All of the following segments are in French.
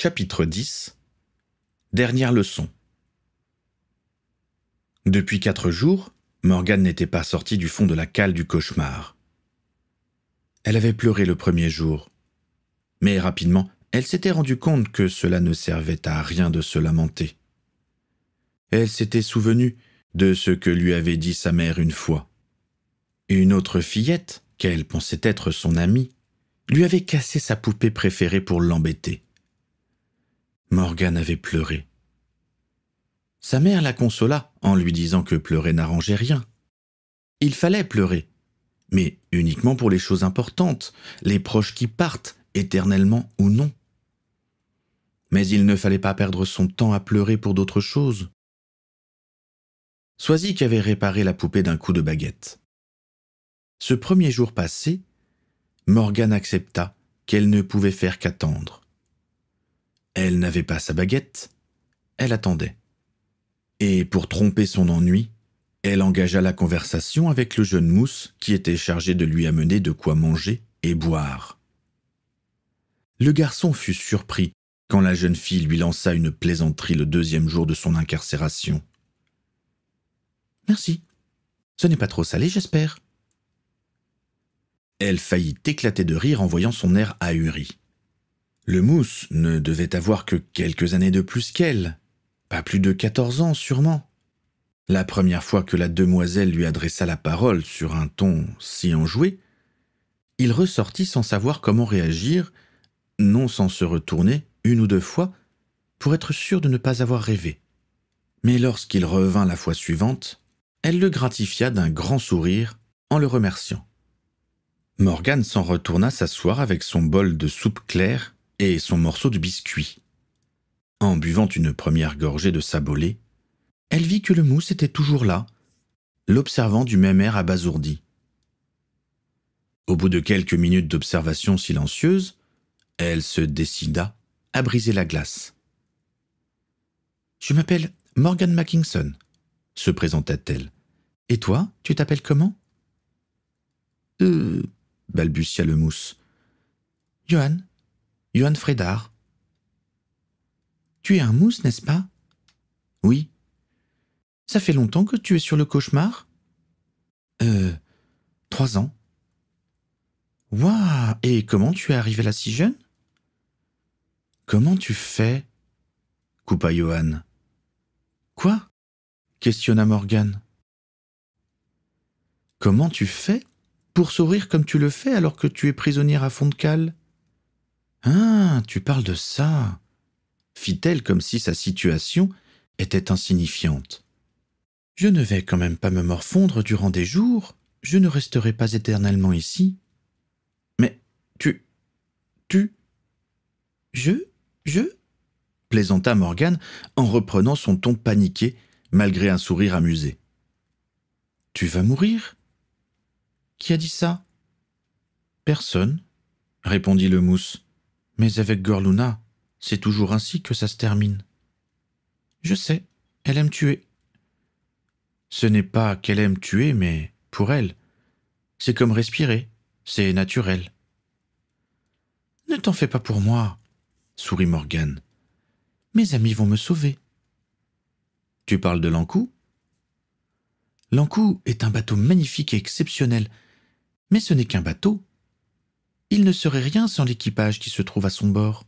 Chapitre 10. Dernière leçon. Depuis 4 jours, Morgane n'était pas sortie du fond de la cale du cauchemar. Elle avait pleuré le premier jour, mais rapidement, elle s'était rendue compte que cela ne servait à rien de se lamenter. Elle s'était souvenue de ce que lui avait dit sa mère une fois. Une autre fillette, qu'elle pensait être son amie, lui avait cassé sa poupée préférée pour l'embêter. Morgane avait pleuré. Sa mère la consola en lui disant que pleurer n'arrangeait rien. Il fallait pleurer, mais uniquement pour les choses importantes, les proches qui partent, éternellement ou non. Mais il ne fallait pas perdre son temps à pleurer pour d'autres choses. Swazik avait réparé la poupée d'un coup de baguette. Ce premier jour passé, Morgane accepta qu'elle ne pouvait faire qu'attendre. Elle n'avait pas sa baguette, elle attendait. Et pour tromper son ennui, elle engagea la conversation avec le jeune mousse qui était chargé de lui amener de quoi manger et boire. Le garçon fut surpris quand la jeune fille lui lança une plaisanterie le 2e jour de son incarcération. « Merci. Ce n'est pas trop salé, j'espère. » Elle faillit éclater de rire en voyant son air ahuri. Le mousse ne devait avoir que quelques années de plus qu'elle, pas plus de 14 ans sûrement. La première fois que la demoiselle lui adressa la parole sur un ton si enjoué, il ressortit sans savoir comment réagir, non sans se retourner 1 ou 2 fois pour être sûr de ne pas avoir rêvé. Mais lorsqu'il revint la fois suivante, elle le gratifia d'un grand sourire en le remerciant. Morgane s'en retourna s'asseoir avec son bol de soupe claire et son morceau de biscuit. En buvant une première gorgée de sabolé, elle vit que le mousse était toujours là, l'observant du même air abasourdi. Au bout de quelques minutes d'observation silencieuse, elle se décida à briser la glace. « Je m'appelle Morgane Mackinson, » se présenta-t-elle. « Et toi, tu t'appelles comment ?»« balbutia le mousse. « Johan Frédard. »« Tu es un mousse, n'est-ce pas ?»« Oui. »« Ça fait longtemps que tu es sur le cauchemar ?»« 3 ans. »« Waouh. Et comment tu es arrivé là si jeune ?»« Comment tu fais ?» coupa Johan. « Quoi ?» questionna Morgane. « Comment tu fais pour sourire comme tu le fais alors que tu es prisonnière à fond de cale ?»« Ah, tu parles de ça » fit-elle comme si sa situation était insignifiante. « Je ne vais quand même pas me morfondre durant des jours, je ne resterai pas éternellement ici. »« Mais je » plaisanta Morgane en reprenant son ton paniqué malgré un sourire amusé. « Tu vas mourir ?»« Qui a dit ça ?»« Personne, » répondit le mousse. « Mais avec Gorluna, c'est toujours ainsi que ça se termine. »« Je sais, elle aime tuer. »« Ce n'est pas qu'elle aime tuer, mais pour elle, c'est comme respirer, c'est naturel. »« Ne t'en fais pas pour moi, » sourit Morgane. « Mes amis vont me sauver. »« Tu parles de l'Ankou ?»« L'Ankou est un bateau magnifique et exceptionnel, mais ce n'est qu'un bateau. Il ne serait rien sans l'équipage qui se trouve à son bord.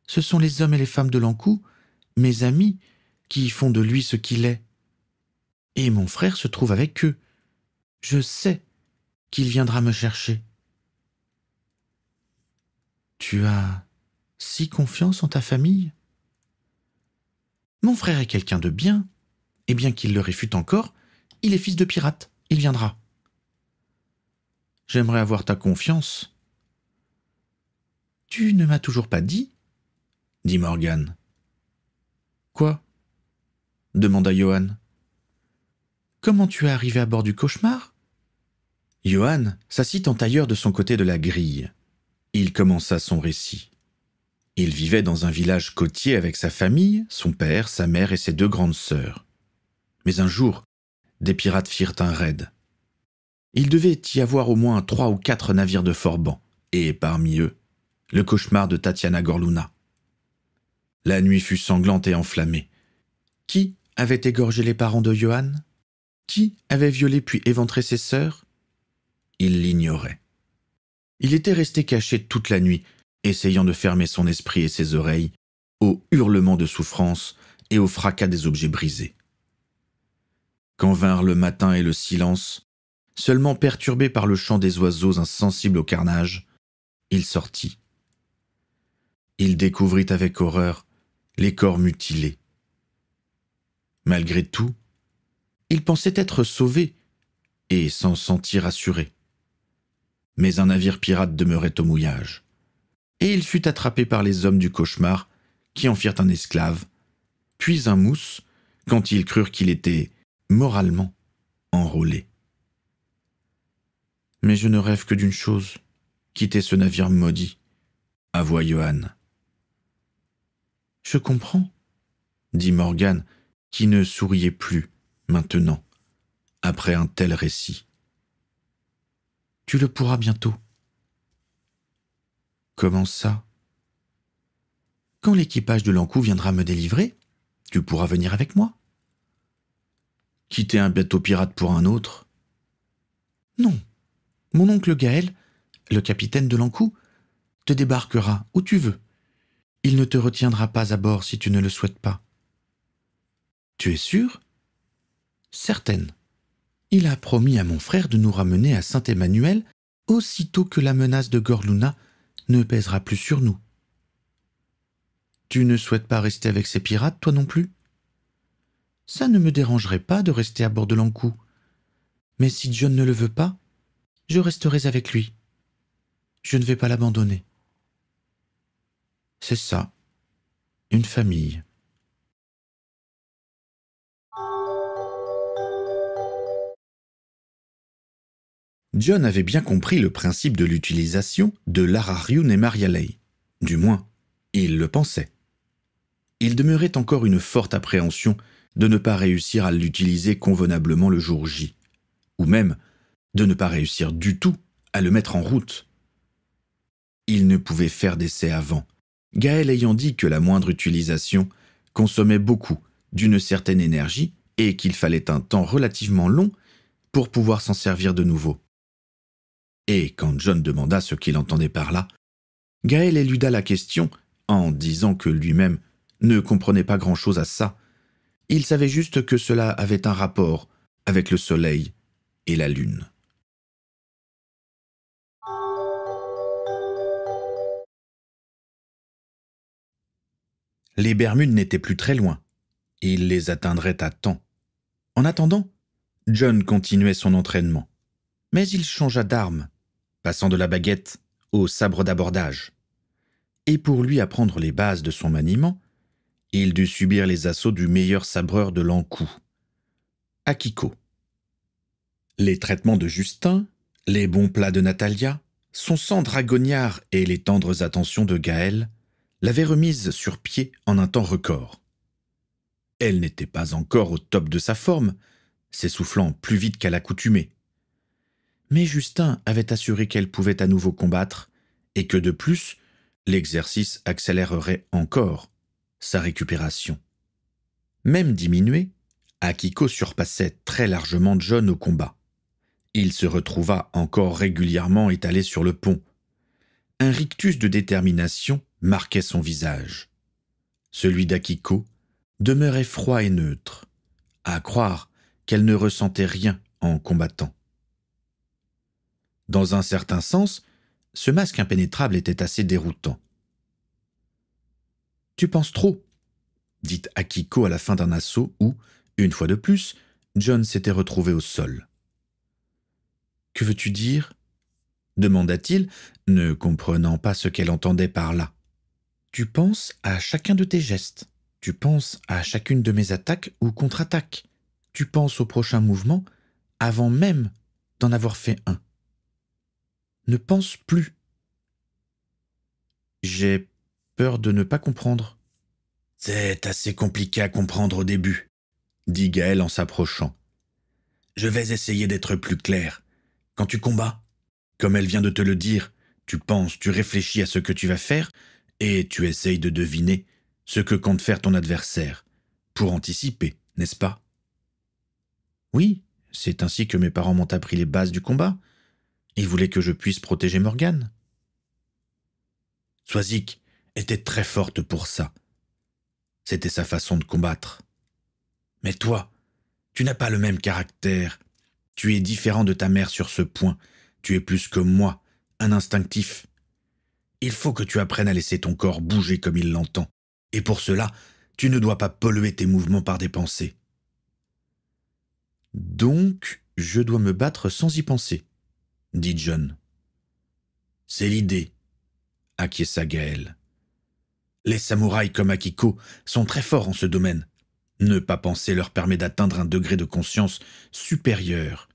Ce sont les hommes et les femmes de l'Ankou, mes amis, qui font de lui ce qu'il est. Et mon frère se trouve avec eux. Je sais qu'il viendra me chercher. »« Tu as si confiance en ta famille ? » ?»« Mon frère est quelqu'un de bien, et bien qu'il le réfute encore, il est fils de pirate, il viendra. »« J'aimerais avoir ta confiance. »« Tu ne m'as toujours pas dit, » dit Morgane. « Quoi ?» demanda Johan. « Comment tu es arrivé à bord du cauchemar ?» Johan s'assit en tailleur de son côté de la grille. Il commença son récit. Il vivait dans un village côtier avec sa famille, son père, sa mère et ses 2 grandes sœurs. Mais un jour, des pirates firent un raid. Il devait y avoir au moins 3 ou 4 navires de Forban, et parmi eux, le cauchemar de Tatiana Gorluna. La nuit fut sanglante et enflammée. Qui avait égorgé les parents de Johan? Qui avait violé puis éventré ses sœurs? Il l'ignorait. Il était resté caché toute la nuit, essayant de fermer son esprit et ses oreilles aux hurlements de souffrance et au fracas des objets brisés. Quand vinrent le matin et le silence, seulement perturbé par le chant des oiseaux insensibles au carnage, il sortit. Il découvrit avec horreur les corps mutilés. Malgré tout, il pensait être sauvé et s'en sentir assuré. Mais un navire pirate demeurait au mouillage, et il fut attrapé par les hommes du cauchemar qui en firent un esclave, puis un mousse quand ils crurent qu'il était moralement enrôlé. Mais je ne rêve que d'une chose, quitter ce navire maudit, avoua Johan. Je comprends, dit Morgan, qui ne souriait plus maintenant, après un tel récit. Tu le pourras bientôt. Comment ça? Quand l'équipage de l'Ankou viendra me délivrer, tu pourras venir avec moi. Quitter un bateau pirate pour un autre? Non. Mon oncle Gaël, le capitaine de l'Ankou, te débarquera où tu veux. Il ne te retiendra pas à bord si tu ne le souhaites pas. Tu es sûre? Certaine. Il a promis à mon frère de nous ramener à Saint-Emmanuel aussitôt que la menace de Gorluna ne pèsera plus sur nous. Tu ne souhaites pas rester avec ces pirates, toi non plus? Ça ne me dérangerait pas de rester à bord de l'Ankou. Mais si John ne le veut pas, je resterai avec lui. Je ne vais pas l'abandonner. C'est ça, une famille. John avait bien compris le principe de l'utilisation de l'Arariun et Marialei. Du moins, il le pensait. Il demeurait encore une forte appréhension de ne pas réussir à l'utiliser convenablement le jour J, ou même de ne pas réussir du tout à le mettre en route. Il ne pouvait faire d'essai avant, Gaël ayant dit que la moindre utilisation consommait beaucoup d'une certaine énergie et qu'il fallait un temps relativement long pour pouvoir s'en servir de nouveau. Et quand John demanda ce qu'il entendait par là, Gaël éluda la question en disant que lui-même ne comprenait pas grand-chose à ça. Il savait juste que cela avait un rapport avec le soleil et la lune. Les Bermudes n'étaient plus très loin. Il les atteindrait à temps. En attendant, John continuait son entraînement. Mais il changea d'arme, passant de la baguette au sabre d'abordage. Et pour lui apprendre les bases de son maniement, il dut subir les assauts du meilleur sabreur de l'Ankou, Akiko. Les traitements de Justin, les bons plats de Natalia, son sang dragonniard et les tendres attentions de Gaël l'avaient remise sur pied en un temps record. Elle n'était pas encore au top de sa forme, s'essoufflant plus vite qu'à l'accoutumée. Mais Justin avait assuré qu'elle pouvait à nouveau combattre et que de plus, l'exercice accélérerait encore sa récupération. Même diminué, Akiko surpassait très largement John au combat. Il se retrouva encore régulièrement étalé sur le pont. Un rictus de détermination marquait son visage. Celui d'Akiko demeurait froid et neutre, à croire qu'elle ne ressentait rien en combattant. Dans un certain sens, ce masque impénétrable était assez déroutant. « Tu penses trop », dit Akiko à la fin d'un assaut où, une fois de plus, John s'était retrouvé au sol. « Que veux-tu dire ?» demanda-t-il, ne comprenant pas ce qu'elle entendait par là. « Tu penses à chacun de tes gestes. Tu penses à chacune de mes attaques ou contre-attaques. Tu penses au prochain mouvement avant même d'en avoir fait un. Ne pense plus. » J'ai peur de ne pas comprendre. C'est assez compliqué à comprendre au début, dit Gaël en s'approchant. Je vais essayer d'être plus clair. Quand tu combats, comme elle vient de te le dire, tu penses, tu réfléchis à ce que tu vas faire et tu essayes de deviner Ce que compte faire ton adversaire, pour anticiper, n'est-ce pas? Oui, c'est ainsi que mes parents m'ont appris les bases du combat. Ils voulaient que je puisse protéger Morgane. Swazik était très forte pour ça. C'était sa façon de combattre. Mais toi, tu n'as pas le même caractère. Tu es différent de ta mère sur ce point. Tu es plus que moi, un instinctif. Il faut que tu apprennes à laisser ton corps bouger comme il l'entend. Et pour cela, tu ne dois pas polluer tes mouvements par des pensées. Donc, je dois me battre sans y penser, dit John. C'est l'idée, acquiesça Gaël. Les samouraïs comme Akiko sont très forts en ce domaine. Ne pas penser leur permet d'atteindre un degré de conscience supérieur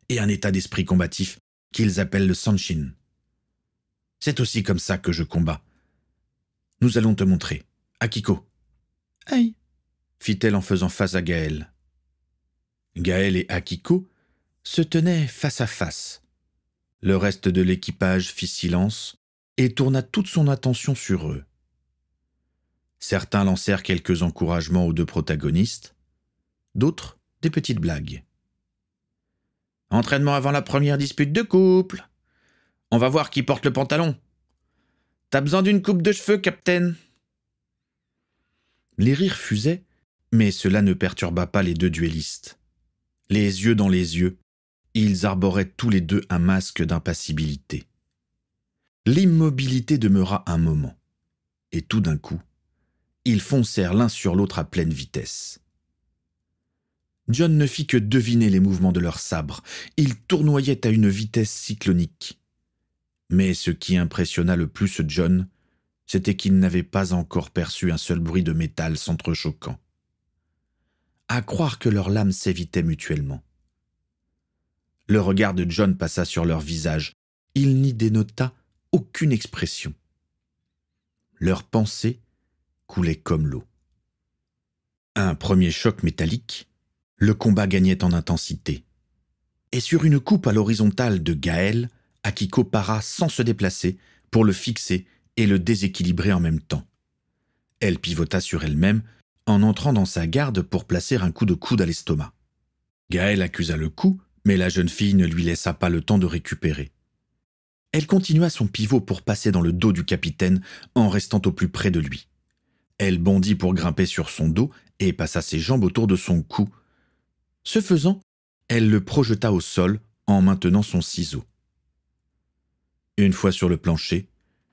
et un état d'esprit combatif qu'ils appellent le sanshin. C'est aussi comme ça que je combats. Nous allons te montrer. Akiko. Aïe, fit-elle en faisant face à Gaël. Gaël et Akiko se tenaient face à face. Le reste de l'équipage fit silence et tourna toute son attention sur eux. Certains lancèrent quelques encouragements aux deux protagonistes, d'autres des petites blagues. Entraînement avant la première dispute de couple. On va voir qui porte le pantalon. T'as besoin d'une coupe de cheveux, Capitaine? Les rires fusaient, mais cela ne perturba pas les deux duellistes. Les yeux dans les yeux, ils arboraient tous les deux un masque d'impassibilité. L'immobilité demeura un moment, et tout d'un coup, ils foncèrent l'un sur l'autre à pleine vitesse. John ne fit que deviner les mouvements de leurs sabres. Ils tournoyaient à une vitesse cyclonique. Mais ce qui impressionna le plus John, c'était qu'il n'avait pas encore perçu un seul bruit de métal s'entrechoquant. À croire que leurs lames s'évitaient mutuellement. Le regard de John passa sur leur visage. Il n'y dénota aucune expression. Leurs pensées coulaient comme l'eau. Un premier choc métallique, le combat gagnait en intensité. Et sur une coupe à l'horizontale de Gaël, Akiko para sans se déplacer pour le fixer et le déséquilibrer en même temps. Elle pivota sur elle-même en entrant dans sa garde pour placer un coup de coude à l'estomac. Gaël accusa le coup, mais la jeune fille ne lui laissa pas le temps de récupérer. Elle continua son pivot pour passer dans le dos du capitaine en restant au plus près de lui. Elle bondit pour grimper sur son dos et passa ses jambes autour de son cou. Ce faisant, elle le projeta au sol en maintenant son ciseau. Une fois sur le plancher,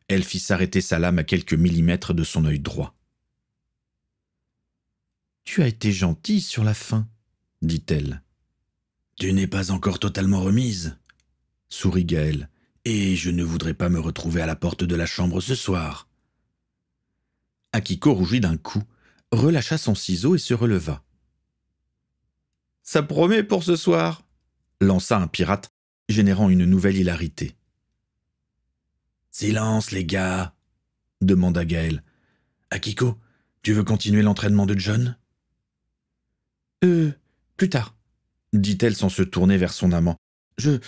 elle fit s'arrêter sa lame à quelques millimètres de son œil droit. « Tu as été gentille sur la fin, dit-elle. « Tu n'es pas encore totalement remise, sourit Gaël, et je ne voudrais pas me retrouver à la porte de la chambre ce soir. » Akiko rougit d'un coup, relâcha son ciseau et se releva. « Ça promet pour ce soir !» lança un pirate, générant une nouvelle hilarité. « Silence, les gars !» demanda Gaël. « Akiko, tu veux continuer l'entraînement de John ?» Plus tard, dit-elle sans se tourner vers son amant. Je...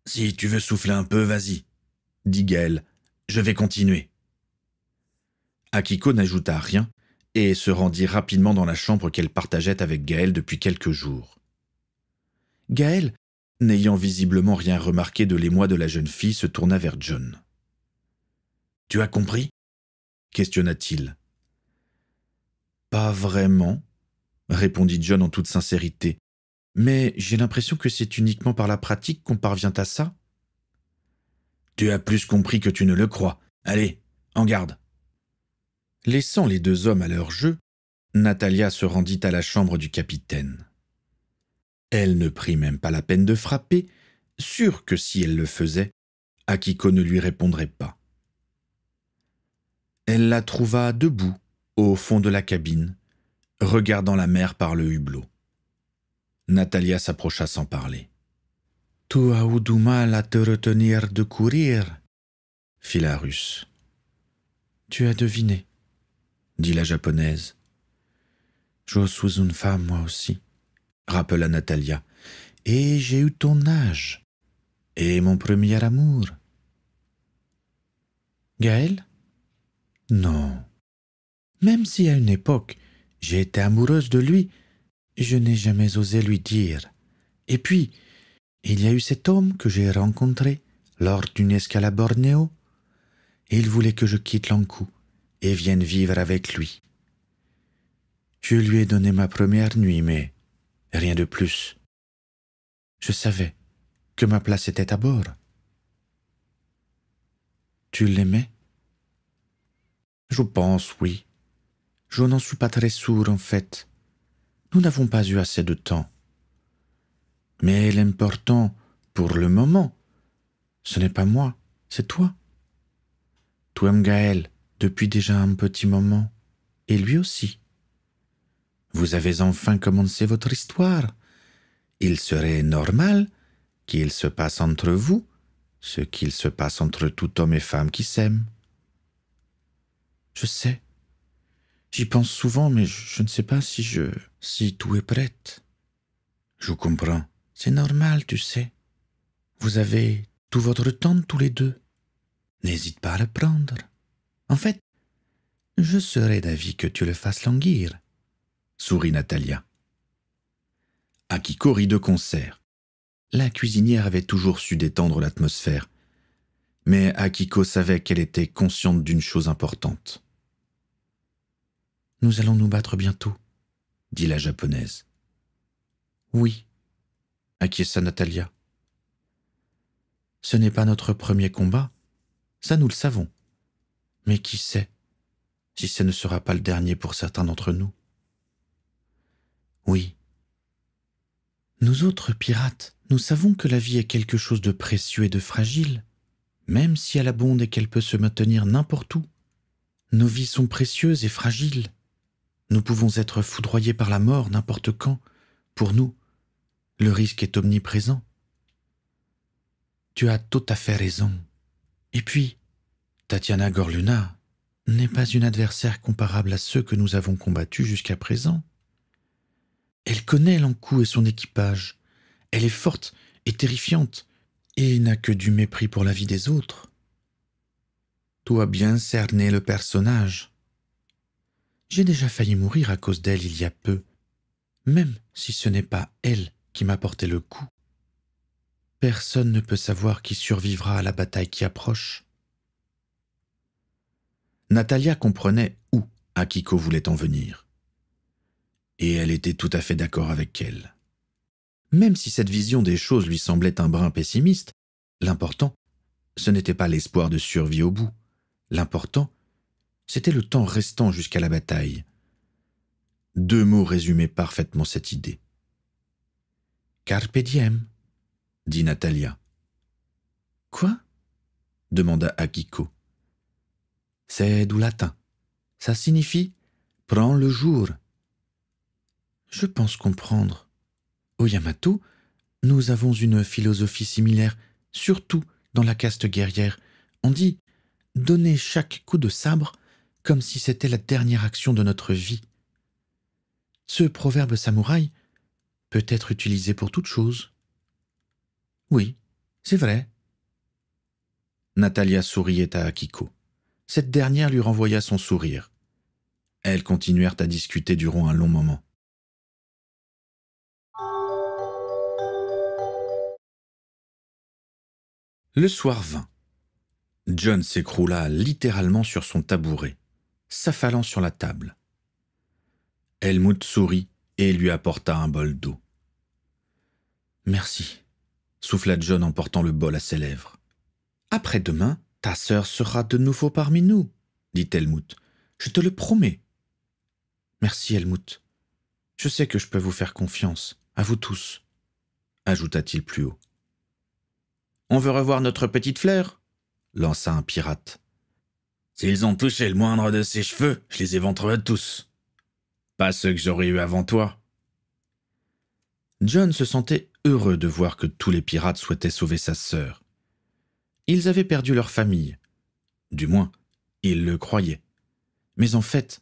Si tu veux souffler un peu, vas-y, dit Gaël. Je vais continuer. Akiko n'ajouta rien et se rendit rapidement dans la chambre qu'elle partageait avec Gaël depuis quelques jours. Gaël, n'ayant visiblement rien remarqué de l'émoi de la jeune fille, se tourna vers John. « Tu as compris ?» questionna-t-il. « Pas vraiment, » répondit John en toute sincérité. « Mais j'ai l'impression que c'est uniquement par la pratique qu'on parvient à ça. » « Tu as plus compris que tu ne le crois. Allez, en garde !» Laissant les deux hommes à leur jeu, Natalia se rendit à la chambre du capitaine. Elle ne prit même pas la peine de frapper, sûre que si elle le faisait, Akiko ne lui répondrait pas. Elle la trouva debout, au fond de la cabine, regardant la mer par le hublot. Natalia s'approcha sans parler. « Tu as eu du mal à te retenir de courir ?» fit la Russe. « Tu as deviné » dit la Japonaise. « Je suis une femme, moi aussi » rappela Natalia. « Et j'ai eu ton âge et mon premier amour. » Gaël ? Non, Même si à une époque j'ai été amoureuse de lui, je n'ai jamais osé lui dire. Et puis, il y a eu cet homme que j'ai rencontré lors d'une escale à Bornéo. Il voulait que je quitte Lankou et vienne vivre avec lui. Je lui ai donné ma première nuit, mais rien de plus. Je savais que ma place était à bord. Tu l'aimais? Je pense, oui. Je n'en suis pas très sourd, en fait. Nous n'avons pas eu assez de temps. Mais l'important, pour le moment, ce n'est pas moi, c'est toi. Tu aimes Gaël depuis déjà un petit moment, et lui aussi. Vous avez enfin commencé votre histoire. Il serait normal qu'il se passe entre vous ce qu'il se passe entre tout homme et femme qui s'aiment. Je sais. J'y pense souvent, mais je ne sais pas si tout est prête. Je comprends. C'est normal, tu sais. Vous avez tout votre temps tous les deux. N'hésite pas à le prendre. En fait, je serais d'avis que tu le fasses languir, sourit Natalia. Akiko rit de concert. La cuisinière avait toujours su détendre l'atmosphère, mais Akiko savait qu'elle était consciente d'une chose importante. « Nous allons nous battre bientôt, » dit la japonaise. « Oui, » acquiesça Natalia. « Ce n'est pas notre premier combat, ça nous le savons. Mais qui sait si ce ne sera pas le dernier pour certains d'entre nous. » Oui. Nous autres pirates, nous savons que la vie est quelque chose de précieux et de fragile, même si elle abonde et qu'elle peut se maintenir n'importe où. Nos vies sont précieuses et fragiles. Nous pouvons être foudroyés par la mort n'importe quand. Pour nous, le risque est omniprésent. Tu as tout à fait raison. Et puis, Tatiana Gorluna n'est pas une adversaire comparable à ceux que nous avons combattus jusqu'à présent. Elle connaît Lankou et son équipage. Elle est forte et terrifiante, et n'a que du mépris pour la vie des autres. Tu as bien cerné le personnage. J'ai déjà failli mourir à cause d'elle il y a peu, même si ce n'est pas elle qui m'a porté le coup. Personne ne peut savoir qui survivra à la bataille qui approche. Natalia comprenait où Akiko voulait en venir. Et elle était tout à fait d'accord avec elle. Même si cette vision des choses lui semblait un brin pessimiste, l'important, ce n'était pas l'espoir de survie au bout. L'important, c'était le temps restant jusqu'à la bataille. 2 mots résumaient parfaitement cette idée. « Carpe diem », dit Natalia. « Quoi ?» demanda Akiko. « C'est du latin. Ça signifie « prends le jour ». Je pense comprendre. Au Yamato, nous avons une philosophie similaire, surtout dans la caste guerrière. On dit « donner chaque coup de sabre comme si c'était la dernière action de notre vie ». Ce proverbe samouraï peut être utilisé pour toute chose. Oui, c'est vrai. Natalia souriait à Akiko. Cette dernière lui renvoya son sourire. Elles continuèrent à discuter durant un long moment. Le soir vint. John s'écroula littéralement sur son tabouret, s'affalant sur la table. Helmut sourit et lui apporta un bol d'eau. « Merci », souffla John en portant le bol à ses lèvres. « Après-demain, ta sœur sera de nouveau parmi nous, » dit Helmut. « Je te le promets. » « Merci, Helmut. Je sais que je peux vous faire confiance, à vous tous, » ajouta-t-il plus haut. « On veut revoir notre petite fleur ?» lança un pirate. « S'ils ont touché le moindre de ses cheveux, je les éventrerai tous. Pas ceux que j'aurais eus avant toi. » John se sentait heureux de voir que tous les pirates souhaitaient sauver sa sœur. Ils avaient perdu leur famille. Du moins, il le croyait. Mais en fait,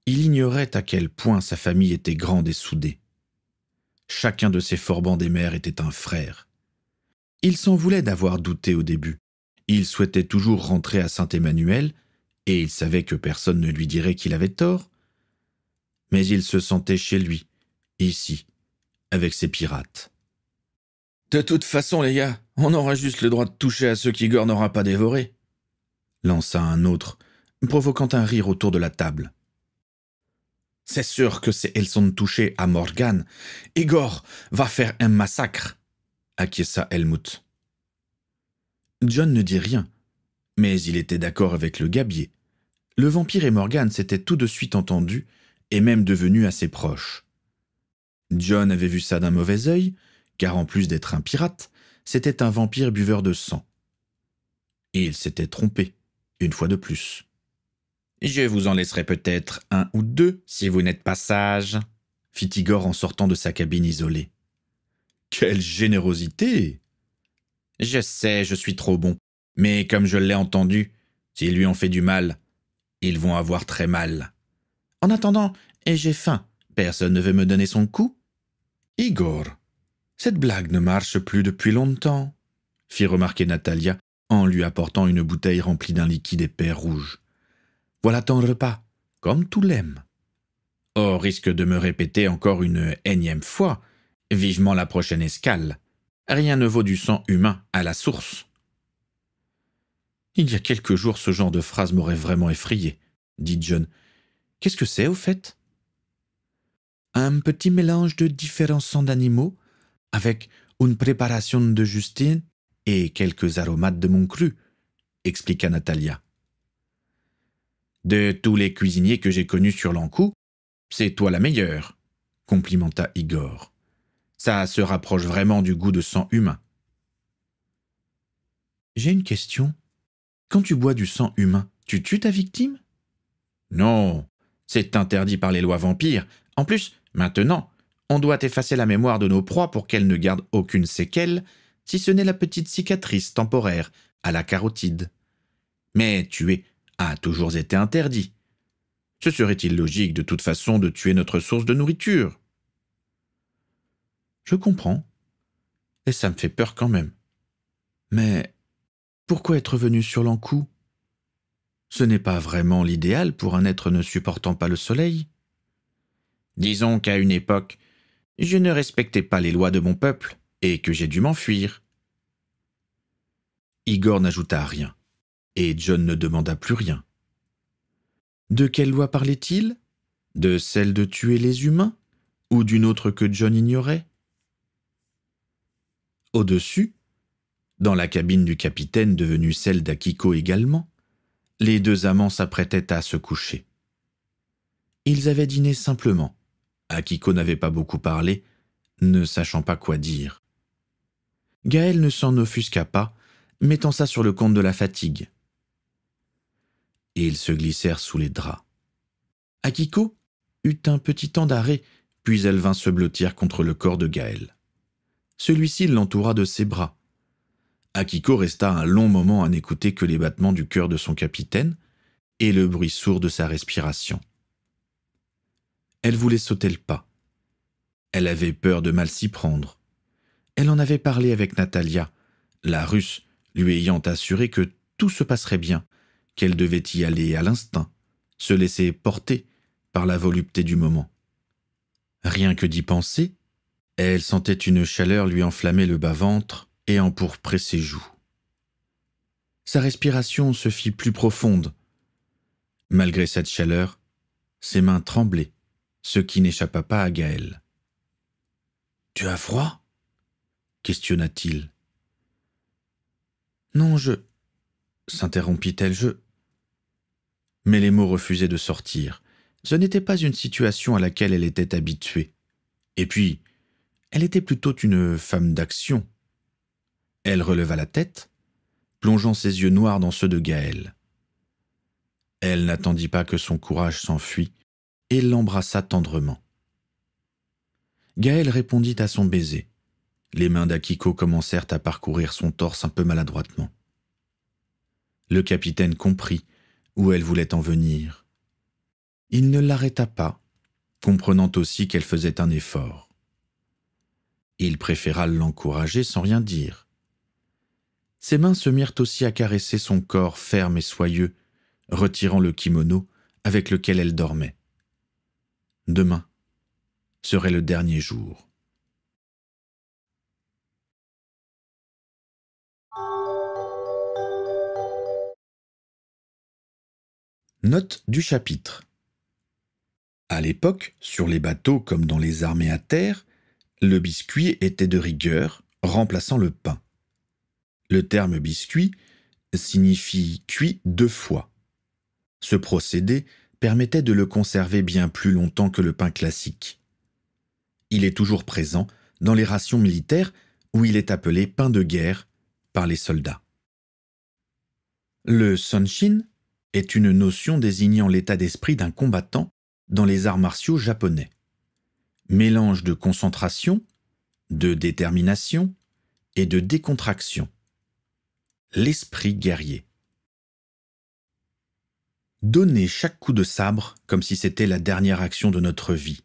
il ignorait à quel point sa famille était grande et soudée. Chacun de ses forbans des mers était un frère. Il s'en voulait d'avoir douté au début. Il souhaitait toujours rentrer à Saint-Emmanuel et il savait que personne ne lui dirait qu'il avait tort. Mais il se sentait chez lui, ici, avec ses pirates. « De toute façon, les gars, on aura juste le droit de toucher à ceux qu'Igor n'aura pas dévorés », lança un autre, provoquant un rire autour de la table. « C'est sûr que si elles sont touchées à Morgan, Igor va faire un massacre », acquiesça Helmut. John ne dit rien, mais il était d'accord avec le gabier. Le vampire et Morgan s'étaient tout de suite entendus et même devenus assez proches. John avait vu ça d'un mauvais œil, car en plus d'être un pirate, c'était un vampire buveur de sang. Et il s'était trompé, une fois de plus. « Je vous en laisserai peut-être un ou deux, si vous n'êtes pas sage, » fit Igor en sortant de sa cabine isolée. « Quelle générosité !»« Je sais, je suis trop bon, mais comme je l'ai entendu, s'ils lui ont fait du mal, ils vont avoir très mal. En attendant, j'ai faim, personne ne veut me donner son coup ?»« Igor, cette blague ne marche plus depuis longtemps, » fit remarquer Natalia en lui apportant une bouteille remplie d'un liquide épais rouge. « Voilà ton repas, comme tu l'aimes. » « Au risque de me répéter encore une énième fois, vivement la prochaine escale. Rien ne vaut du sang humain à la source. » « Il y a quelques jours, ce genre de phrase m'aurait vraiment effrayé, » dit John. « Qu'est-ce que c'est, au fait ?»« Un petit mélange de différents sangs d'animaux, avec une préparation de Justine et quelques aromates de mon cru, » expliqua Natalia. « De tous les cuisiniers que j'ai connus sur l'Ankou, c'est toi la meilleure, » complimenta Igor. « Ça se rapproche vraiment du goût de sang humain. » « J'ai une question. Quand tu bois du sang humain, tu tues ta victime ?»« Non, c'est interdit par les lois vampires. En plus, maintenant, on doit effacer la mémoire de nos proies pour qu'elles ne gardent aucune séquelle, si ce n'est la petite cicatrice temporaire à la carotide. Mais tuer a toujours été interdit. Ce serait illogique de toute façon de tuer notre source de nourriture. » « Je comprends. Et ça me fait peur quand même. Mais pourquoi être venu sur l'Ankou ? Ce n'est pas vraiment l'idéal pour un être ne supportant pas le soleil. » « Disons qu'à une époque, je ne respectais pas les lois de mon peuple et que j'ai dû m'enfuir. » Igor n'ajouta rien, et John ne demanda plus rien. De quelle loi parlait-il ? De celle de tuer les humains, ou d'une autre que John ignorait ? Au-dessus, dans la cabine du capitaine devenue celle d'Akiko également, les deux amants s'apprêtaient à se coucher. Ils avaient dîné simplement. Akiko n'avait pas beaucoup parlé, ne sachant pas quoi dire. Gaël ne s'en offusqua pas, mettant ça sur le compte de la fatigue. Et ils se glissèrent sous les draps. Akiko eut un petit temps d'arrêt, puis elle vint se blottir contre le corps de Gaël. Celui-ci l'entoura de ses bras. Akiko resta un long moment à n'écouter que les battements du cœur de son capitaine et le bruit sourd de sa respiration. Elle voulait sauter le pas. Elle avait peur de mal s'y prendre. Elle en avait parlé avec Natalia, la Russe lui ayant assuré que tout se passerait bien, qu'elle devait y aller à l'instinct, se laisser porter par la volupté du moment. Rien que d'y penser, elle sentait une chaleur lui enflammer le bas-ventre et empourprer ses joues. Sa respiration se fit plus profonde. Malgré cette chaleur, ses mains tremblaient, ce qui n'échappa pas à Gaël. « Tu as froid ?» questionna-t-il. « Non, s'interrompit-elle, Mais les mots refusaient de sortir. Ce n'était pas une situation à laquelle elle était habituée. Et puis, elle était plutôt une femme d'action. Elle releva la tête, plongeant ses yeux noirs dans ceux de Gaël. Elle n'attendit pas que son courage s'enfuît et l'embrassa tendrement. Gaël répondit à son baiser. Les mains d'Akiko commencèrent à parcourir son torse un peu maladroitement. Le capitaine comprit où elle voulait en venir. Il ne l'arrêta pas, comprenant aussi qu'elle faisait un effort. Il préféra l'encourager sans rien dire. Ses mains se mirent aussi à caresser son corps ferme et soyeux, retirant le kimono avec lequel elle dormait. Demain serait le dernier jour. Note du chapitre. À l'époque, sur les bateaux comme dans les armées à terre, le biscuit était de rigueur, remplaçant le pain. Le terme biscuit signifie cuit 2 fois. Ce procédé permettait de le conserver bien plus longtemps que le pain classique. Il est toujours présent dans les rations militaires où il est appelé pain de guerre par les soldats. Le sonshin est une notion désignant l'état d'esprit d'un combattant dans les arts martiaux japonais. Mélange de concentration, de détermination et de décontraction. L'esprit guerrier. Donner chaque coup de sabre comme si c'était la dernière action de notre vie.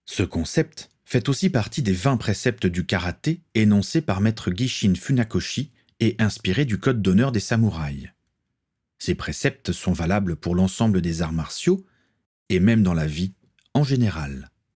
Ce concept fait aussi partie des 20 préceptes du karaté énoncés par maître Gishin Funakoshi et inspirés du code d'honneur des samouraïs. Ces préceptes sont valables pour l'ensemble des arts martiaux et même dans la vie en général.